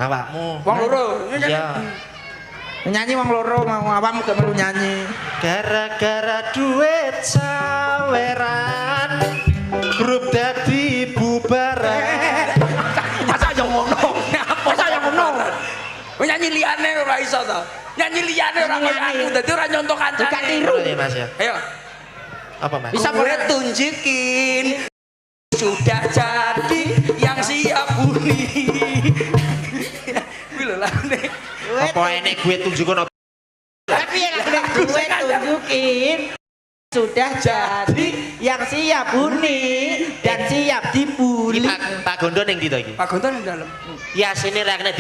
Awakmu. Wong loro. Iya. Nyanyi wong loro mau awakmu gak melu nyanyi. Gara-gara duit saweran grup dadi bubaran. Masa yo ngono? Masa yo ngono? Kowe nyanyi liyane ora iso to. Nyanyi liyane ora koyo aku dadi ora nyontok kancane. Gak tiru ya Mas ya. Ayo. Apa Mas? Bisa boleh tunjukin sudah jadi yang siap huni. Kuwi lho lane. Apa enek gue tunjukkan apa? Tapi yang gue tunjukin sudah jadi yang siap huni dan siap dibuli. Pak Gondo ning ndi to iki? Pak Gonto nang dalem. Ya sini rekne